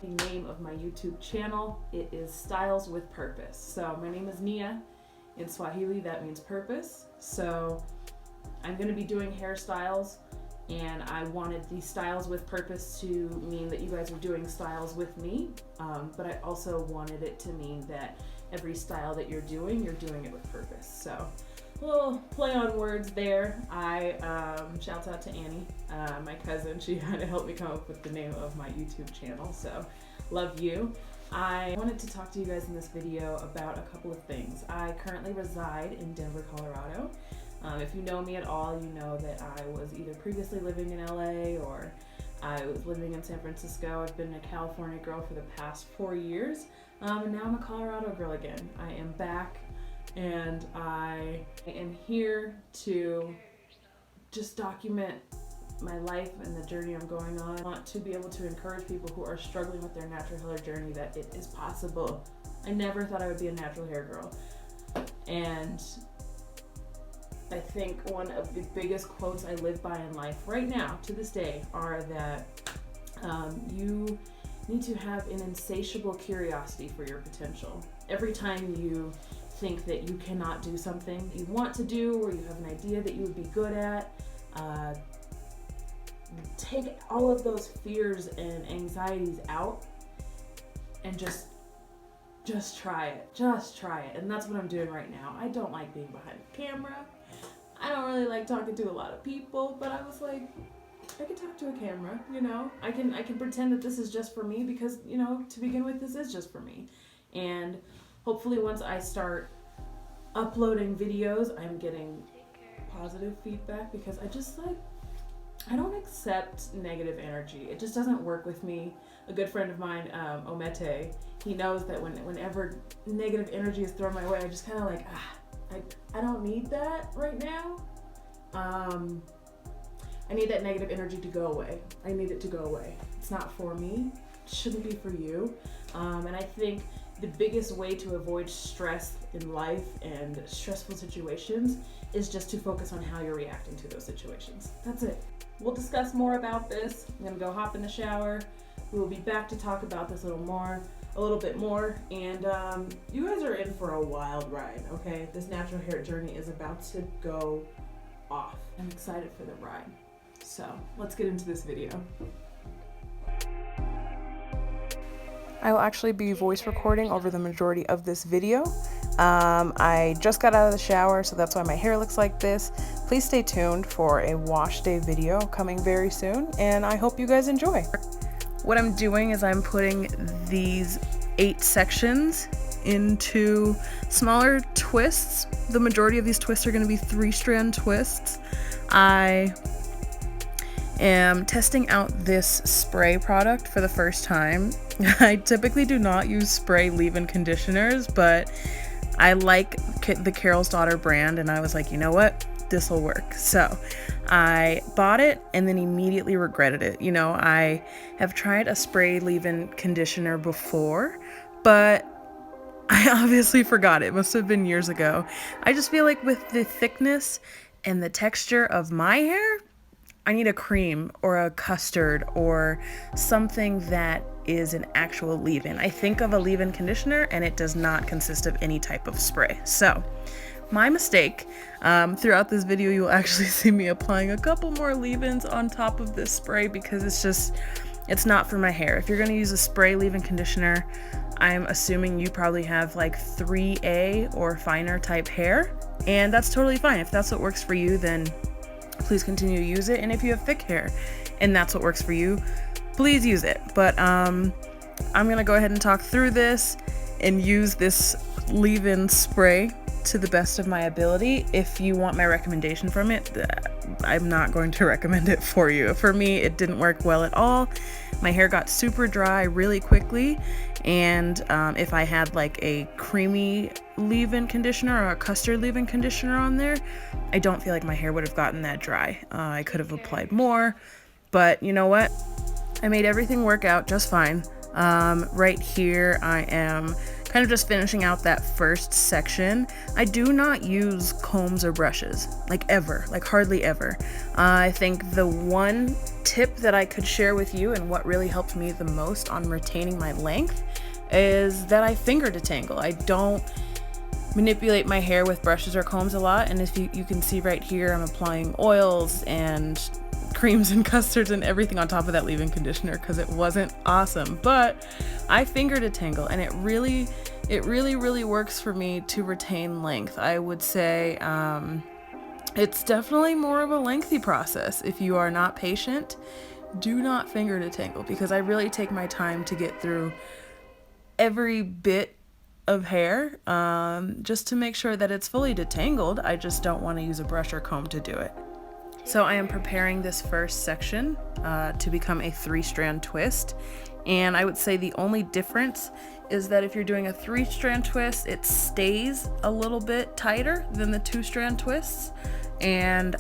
The name of my YouTube channel, it is Styles with Purpose. So my name is Nia. In Swahili, that means purpose. So I'm going to be doing hairstyles, and I wanted the Styles with Purpose to mean that you guys are doing styles with me, but I also wanted it to mean that every style that you're doing it with purpose. So a little play on words there. I shouts out to Annie, my cousin. She had to help me come up with the name of my YouTube channel, so love you. I wanted to talk to you guys in this video about a couple of things. I currently reside in Denver, Colorado. If you know me at all, you know that I was either previously living in LA or I was living in San Francisco. I've been a California girl for the past 4 years, and now I'm a Colorado girl again. I am back, and I am here to just document my life and the journey I'm going on. I want to be able to encourage people who are struggling with their natural hair journey that it is possible. I never thought I would be a natural hair girl, and I think one of the biggest quotes I live by in life right now to this day are that you need to have an insatiable curiosity for your potential. Every time you think that you cannot do something you want to do, or you have an idea that you would be good at, take all of those fears and anxieties out and just try it. Just try it. And that's what I'm doing right now. I don't like being behind the camera. I don't really like talking to a lot of people, but I was like, I can talk to a camera, you know? I can pretend that this is just for me because, you know, to begin with, this is just for me. And hopefully once I start uploading videos, I'm getting positive feedback, because I don't accept negative energy. It just doesn't work with me. A good friend of mine, Omete, he knows that whenever negative energy is thrown my way, I just kind of like, I don't need that right now. I need that negative energy to go away. I need it to go away. It's not for me. It shouldn't be for you. And I think the biggest way to avoid stress in life and stressful situations is just to focus on how you're reacting to those situations. That's it. We'll discuss more about this. I'm gonna go hop in the shower. We will be back to talk about this a little bit more, and you guys are in for a wild ride, okay? This natural hair journey is about to go off. I'm excited for the ride. So let's get into this video. I will actually be voice recording over the majority of this video. I just got out of the shower, so that's why my hair looks like this. Please stay tuned for a wash day video coming very soon, and I hope you guys enjoy. What I'm doing is I'm putting these 8 sections into smaller twists. The majority of these twists are going to be 3-strand twists. I am testing out this spray product for the first time. I typically do not use spray leave-in conditioners, but I like the Carol's Daughter brand, and I was like, you know what? This will work. So I bought it and then immediately regretted it. You know, I have tried a spray leave-in conditioner before, but I obviously forgot. It must have been years ago. I just feel like with the thickness and the texture of my hair, I need a cream or a custard or something that is an actual leave-in. I think of a leave-in conditioner and it does not consist of any type of spray. So my mistake. Throughout this video, you'll actually see me applying a couple more leave-ins on top of this spray because it's not for my hair. If you're gonna use a spray leave-in conditioner, I'm assuming you probably have like 3A or finer type hair, and that's totally fine. If that's what works for you, then please continue to use it. And if you have thick hair and that's what works for you, please use it. But I'm gonna go ahead and talk through this and use this leave-in spray to the best of my ability. If you want my recommendation from it, I'm not going to recommend it for you. For me, it didn't work well at all. My hair got super dry really quickly, and if I had like a creamy leave-in conditioner or a custard leave-in conditioner on there, I don't feel like my hair would have gotten that dry. I could have applied more, but you know what? I made everything work out just fine. Right here, I am kind of just finishing out that first section. I do not use combs or brushes, like ever, like hardly ever. I think the one tip that I could share with you and what really helped me the most on retaining my length is that I finger detangle. I don't manipulate my hair with brushes or combs a lot, and if you can see right here, I'm applying oils and creams and custards and everything on top of that leave-in conditioner because it wasn't awesome. But I finger detangle, and it really works for me to retain length. I would say it's definitely more of a lengthy process. If you are not patient, do not finger detangle, because I really take my time to get through every bit of hair just to make sure that it's fully detangled. I just don't want to use a brush or comb to do it. So I am preparing this first section to become a 3-strand twist, and I would say the only difference is that if you're doing a 3-strand twist, it stays a little bit tighter than the 2-strand twists. And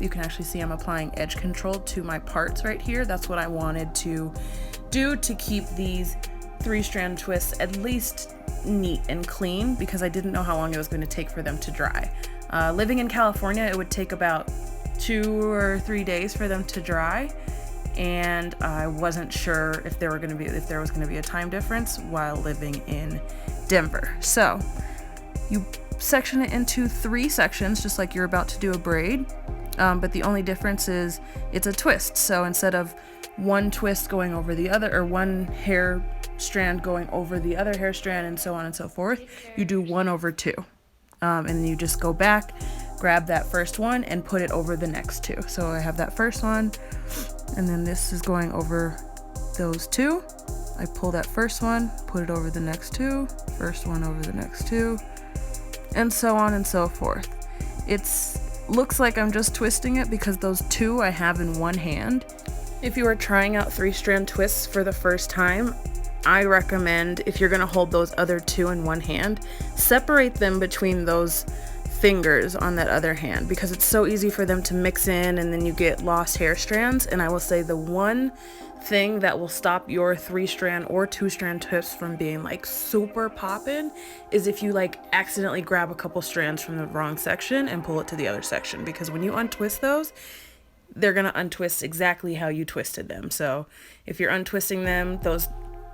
you can actually see I'm applying edge control to my parts right here. That's what I wanted to do to keep these 3-strand twists at least neat and clean, because I didn't know how long it was going to take for them to dry. Living in California, it would take about 2 or 3 days for them to dry, and I wasn't sure if there was going to be a time difference while living in Denver. So you section it into 3 sections, just like you're about to do a braid, but the only difference is it's a twist. So instead of one twist going over the other, or one hair strand going over the other hair strand, and so on and so forth, you do 1/2, and then you just go back, grab that first one and put it over the next 2. So I have that first one, and then this is going over those 2. I pull that first one, put it over the next 2, first one over the next 2, and so on and so forth. Looks like I'm just twisting it because those 2 I have in one hand. If you are trying out 3-strand twists for the first time, I recommend, if you're going to hold those other 2 in one hand, separate them between those fingers on that other hand, because it's so easy for them to mix in and then you get lost hair strands. And I will say the one thing that will stop your 3-strand or 2-strand twists from being like super poppin' is if you like accidentally grab a couple strands from the wrong section and pull it to the other section, because when you untwist those, they're going to untwist exactly how you twisted them. So if you're untwisting them, those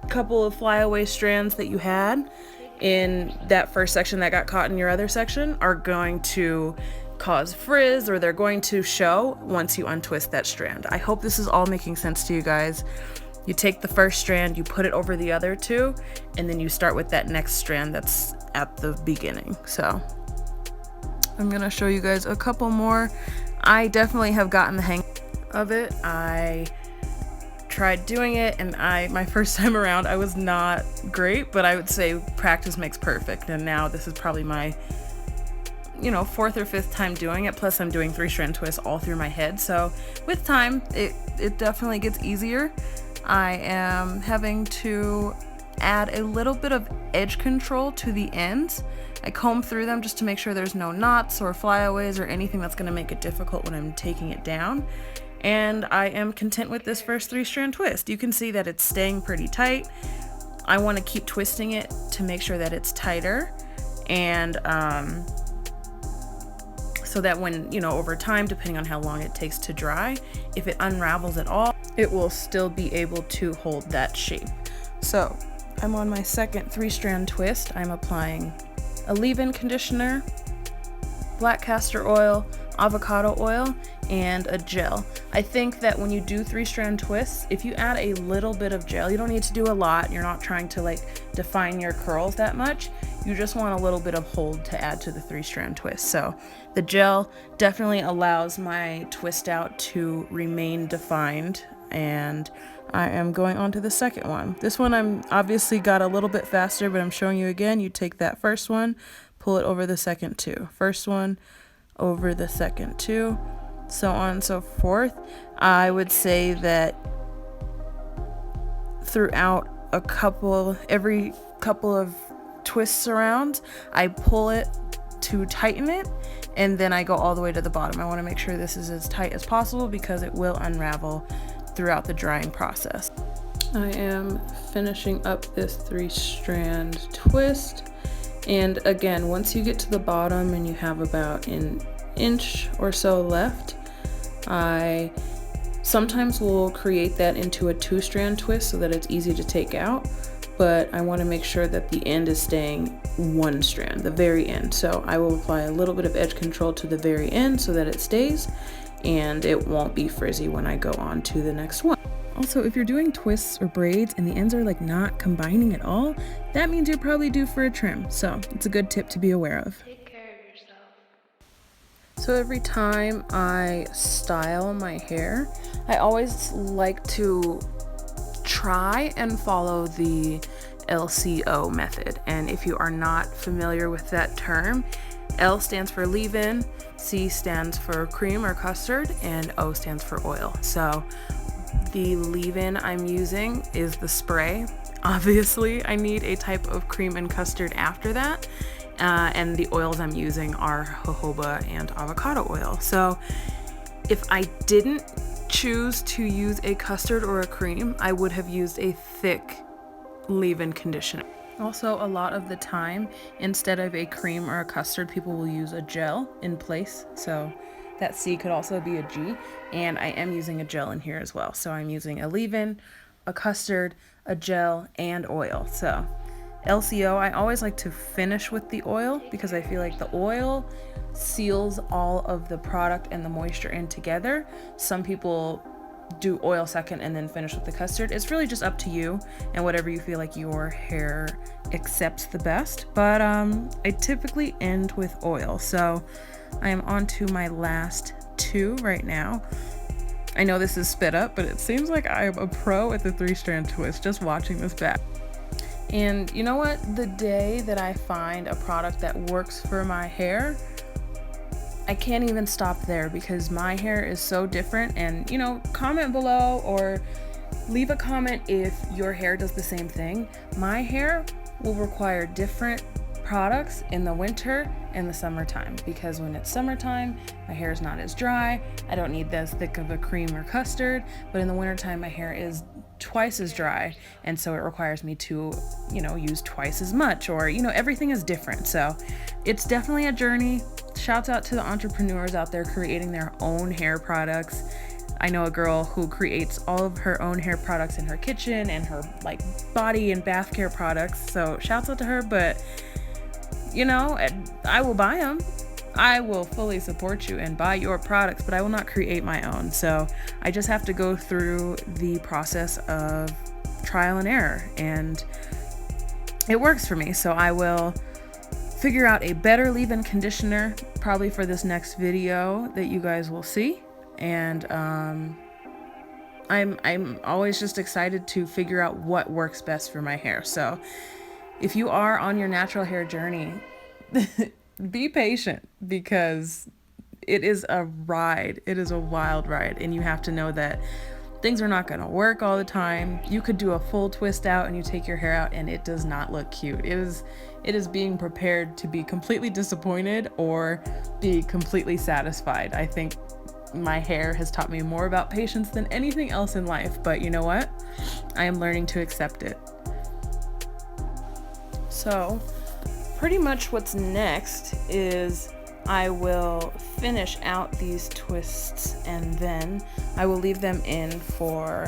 couple of flyaway strands that you had in that first section that got caught in your other section are going to cause frizz, or they're going to show once you untwist that strand. I hope this is all making sense to you guys. You take the first strand, you put it over the other 2, and then you start with that next strand that's at the beginning. So I'm gonna show you guys a couple more. I definitely have gotten the hang of it. I tried doing it, and my first time around I was not great, but I would say practice makes perfect, and now this is probably my 4th or 5th time doing it, plus I'm doing 3-strand twists all through my head, so with time it definitely gets easier. I am having to add a little bit of edge control to the ends. I comb through them just to make sure there's no knots or flyaways or anything that's going to make it difficult when I'm taking it down. And I am content with this first 3-strand twist. You can see that it's staying pretty tight. I want to keep twisting it to make sure that it's tighter, and so that when, over time, depending on how long it takes to dry, if it unravels at all, it will still be able to hold that shape. So I'm on my second 3-strand twist. I'm applying a leave-in conditioner, black castor oil, avocado oil, and a gel. I think that when you do 3-strand twists, if you add a little bit of gel, you don't need to do a lot. You're not trying to define your curls that much. You just want a little bit of hold to add to the 3-strand twist. So the gel definitely allows my twist out to remain defined, and I am going on to the second one. This one I'm obviously got a little bit faster, but I'm showing you again. You take that first one, pull it over the second 2. First one over the second 2, so on and so forth. I would say that throughout every couple of twists around, I pull it to tighten it, and then I go all the way to the bottom. I want to make sure this is as tight as possible because it will unravel throughout the drying process. I am finishing up this 3-strand twist. And again, once you get to the bottom and you have about an inch or so left, I Sometimes we'll create that into a 2-strand twist so that it's easy to take out, but I want to make sure that the end is staying 1 strand, the very end. So I will apply a little bit of edge control to the very end so that it stays and it won't be frizzy when I go on to the next one. Also, if you're doing twists or braids and the ends are like not combining at all, that means you're probably due for a trim. So it's a good tip to be aware of. Take care of yourself. So every time I style my hair, I always like to try and follow the LCO method. And if you are not familiar with that term, L stands for leave-in, C stands for cream or custard, and O stands for oil. So the leave-in I'm using is the spray. Obviously, I need a type of cream and custard after that. And the oils I'm using are jojoba and avocado oil. So if I didn't choose to use a custard or a cream, I would have used a thick leave-in conditioner. Also, a lot of the time, instead of a cream or a custard, people will use a gel in place. So that C could also be a G, and I am using a gel in here as well. So I'm using a leave-in, a custard, a gel, and oil. So LCO, I always like to finish with the oil because I feel like the oil seals all of the product and the moisture in together. Some people do oil second and then finish with the custard. It's really just up to you and whatever you feel like your hair accepts the best. But I typically end with oil. So I am on to my last 2 right now. I know this is sped up, but it seems like I am a pro at the 3-strand twist just watching this back. And you know what? The day that I find a product that works for my hair, I can't even stop there because my hair is so different. And you know, comment below or leave a comment if your hair does the same thing. My hair will require different products in the winter and the summertime, because when it's summertime, my hair is not as dry. I don't need as thick of a cream or custard, but in the wintertime, my hair is twice as dry, and so it requires me to, you know, use twice as much, or you know, everything is different. So it's definitely a journey. Shouts out to the entrepreneurs out there creating their own hair products. I know a girl who creates all of her own hair products in her kitchen and her like body and bath care products. So shouts out to her, but you know, I will buy them. I will fully support you and buy your products, but I will not create my own. So I just have to go through the process of trial and error, and it works for me. So I will figure out a better leave-in conditioner probably for this next video that you guys will see. And I'm always just excited to figure out what works best for my hair. So if you are on your natural hair journey, be patient, because it is a ride. It is a wild ride, and you have to know that things are not going to work all the time. You could do a full twist out and you take your hair out and it does not look cute. It is being prepared to be completely disappointed or be completely satisfied. I think my hair has taught me more about patience than anything else in life, but you know what? I am learning to accept it. So pretty much what's next is I will finish out these twists and then I will leave them in for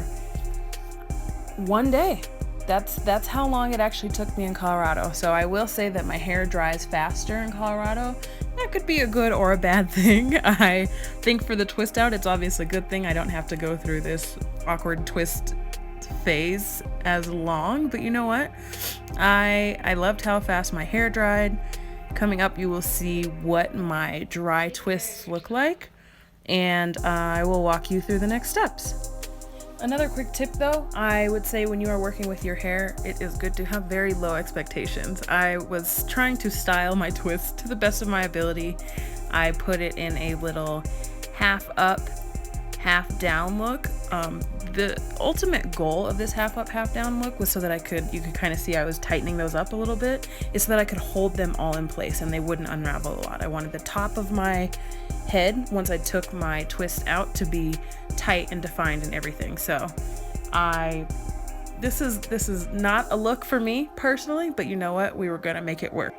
1 day. That's how long it actually took me in Colorado. So I will say that my hair dries faster in Colorado. That could be a good or a bad thing. I think for the twist out, it's obviously a good thing. I don't have to go through this awkward twist phase as long, but you know what? I loved how fast my hair dried. Coming up, you will see what my dry twists look like, and I will walk you through the next steps. Another quick tip though, I would say when you are working with your hair, it is good to have very low expectations. I was trying to style my twist to the best of my ability. I put it in a little half up, half down look. The ultimate goal of this half up, half down look was so that you could kind of see I was tightening those up a little bit, is so that I could hold them all in place and they wouldn't unravel a lot. I wanted the top of my head, once I took my twist out, to be tight and defined and everything. So this is not a look for me personally, but you know what? We were gonna make it work.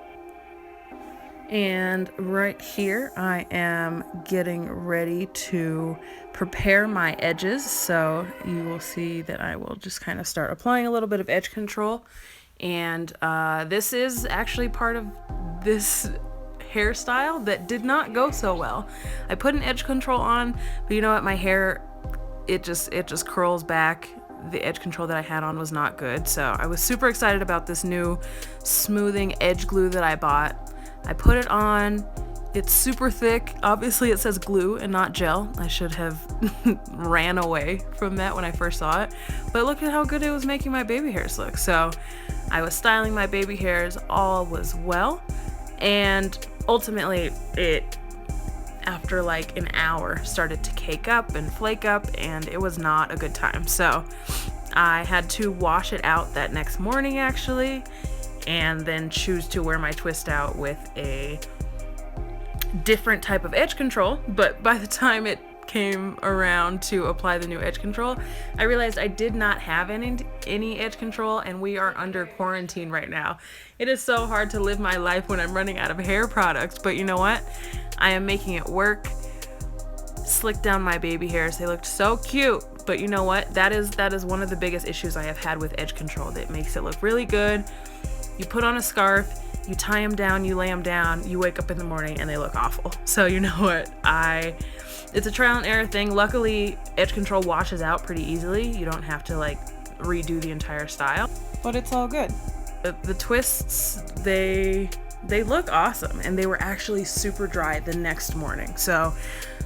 And right here I am getting ready to prepare my edges, so you will see that I will just kind of start applying a little bit of edge control. And this is actually part of this hairstyle that did not go so well. I put an edge control on, but you know what, my hair, it just curls back. The edge control that I had on was not good, so I was super excited about this new smoothing edge glue that I bought. I put it on. It's super thick. Obviously it says glue and not gel. I should have ran away from that when I first saw it, but look at how good it was making my baby hairs look. So I was styling my baby hairs, all was well, and ultimately it, after like an hour, started to cake up and flake up, and it was not a good time. So I had to wash it out that next morning actually, and then choose to wear my twist out with a different type of edge control. But by the time it came around to apply the new edge control, I realized I did not have any edge control, and we are under quarantine right now. It is so hard to live my life when I'm running out of hair products, but you know what? I am making it work. Slicked down my baby hairs. They looked so cute, but you know what? That is one of the biggest issues I have had with edge control. That makes it look really good. You put on a scarf, you tie them down, you lay them down, you wake up in the morning and they look awful. So you know what? It's a trial and error thing. Luckily, edge control washes out pretty easily. You don't have to like redo the entire style, but it's all good. The twists, they look awesome, and they were actually super dry the next morning. So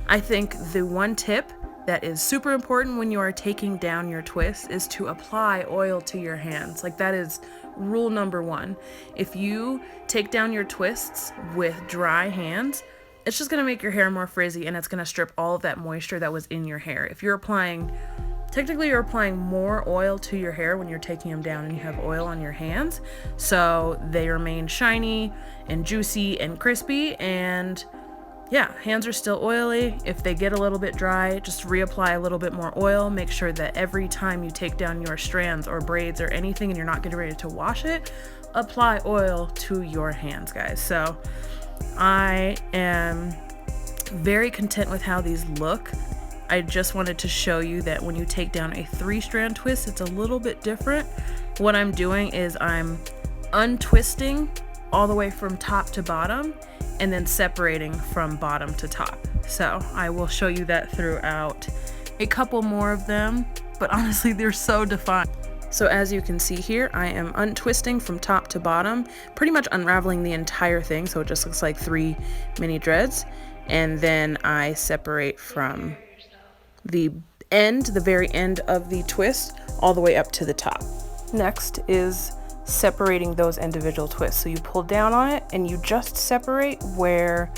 I think the one tip that is super important when you are taking down your twists is to apply oil to your hands. Like, that is rule number one. If you take down your twists with dry hands, it's just gonna make your hair more frizzy, and it's gonna strip all of that moisture that was in your hair. If you're applying, technically you're applying more oil to your hair when you're taking them down and you have oil on your hands, so they remain shiny and juicy and crispy. And yeah, hands are still oily. If they get a little bit dry, just reapply a little bit more oil. Make sure that every time you take down your strands or braids or anything and you're not getting ready to wash it, apply oil to your hands, guys. So I am very content with how these look. I just wanted to show you that when you take down a 3-strand twist, it's a little bit different. What I'm doing is I'm untwisting all the way from top to bottom and then separating from bottom to top. So I will show you that throughout a couple more of them, but honestly, they're so defined. So as you can see here, I am untwisting from top to bottom, pretty much unraveling the entire thing, so it just looks like 3 mini dreads. And then I separate from the end, the very end of the twist, all the way up to the top. Next is separating those individual twists. So you pull down on it and you just separate where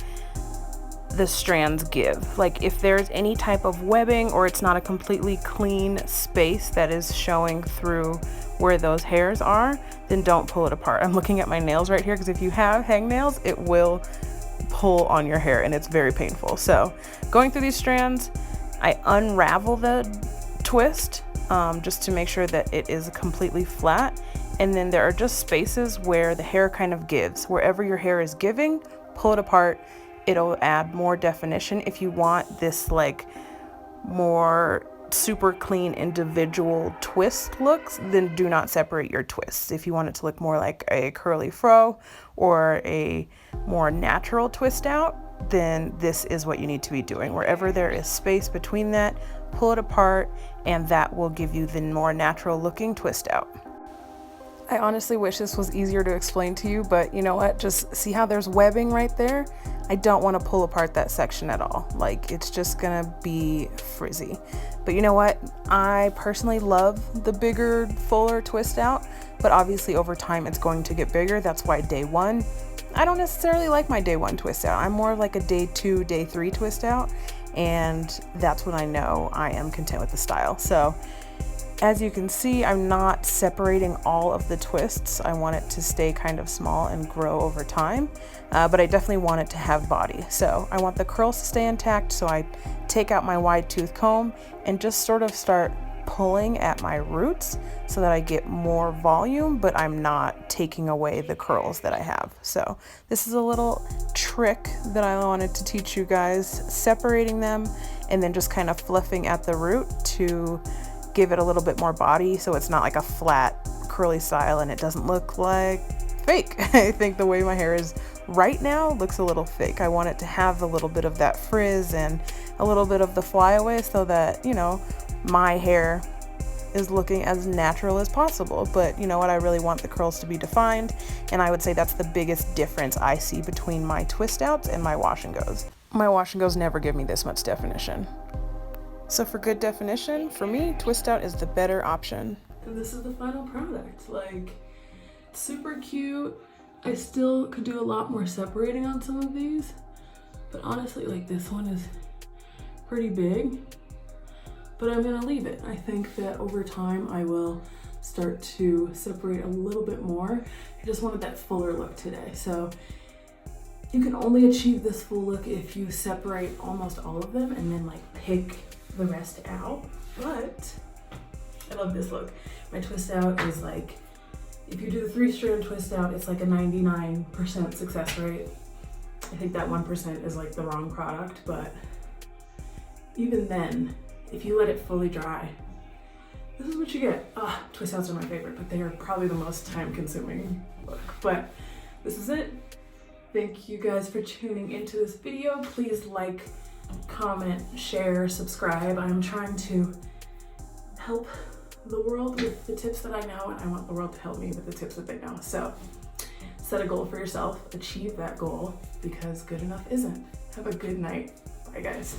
the strands give. Like if there's any type of webbing or it's not a completely clean space that is showing through where those hairs are, then don't pull it apart. I'm looking at my nails right here because if you have hangnails, it will pull on your hair and it's very painful. So going through these strands, I unravel the twist just to make sure that it is completely flat. And then there are just spaces where the hair kind of gives. Wherever your hair is giving, pull it apart. It'll add more definition. If you want this like more super clean individual twist looks, then do not separate your twists. If you want it to look more like a curly fro or a more natural twist out, then this is what you need to be doing. Wherever there is space between that, pull it apart, and that will give you the more natural looking twist out. I honestly wish this was easier to explain to you, but you know what? Just see how there's webbing right there? I don't want to pull apart that section at all. Like, it's just gonna be frizzy. But you know what? I personally love the bigger, fuller twist out, but obviously over time it's going to get bigger. That's why day 1, I don't necessarily like my day 1 twist out. I'm more like a day 2, day 3 twist out, and that's when I know I am content with the style. So as you can see, I'm not separating all of the twists. I want it to stay kind of small and grow over time, but I definitely want it to have body. So I want the curls to stay intact, so I take out my wide tooth comb and just sort of start pulling at my roots so that I get more volume, but I'm not taking away the curls that I have. So this is a little trick that I wanted to teach you guys, separating them and then just kind of fluffing at the root to give it a little bit more body so it's not like a flat curly style and it doesn't look like fake. I think the way my hair is right now looks a little fake. I want it to have a little bit of that frizz and a little bit of the flyaway so that, you know, my hair is looking as natural as possible. But you know what, I really want the curls to be defined, and I would say that's the biggest difference I see between my twist outs and my wash and goes. My wash and goes never give me this much definition. So for good definition, for me, twist out is the better option. And this is the final product. Like, super cute. I still could do a lot more separating on some of these, but honestly, like, this one is pretty big, but I'm gonna leave it. I think that over time I will start to separate a little bit more. I just wanted that fuller look today. So you can only achieve this full look if you separate almost all of them and then like pick the rest out. But I love this look. My twist out is like, if you do the 3-strand twist out, it's like a 99% success rate. I think that 1% is like the wrong product, but even then, if you let it fully dry, this is what you get. Twist outs are my favorite, but they are probably the most time consuming look. But this is it. Thank you guys for tuning into this video. Please like, comment, share, subscribe. I'm trying to help the world with the tips that I know, and I want the world to help me with the tips that they know. So set a goal for yourself, achieve that goal, because good enough isn't. Have a good night. Bye guys.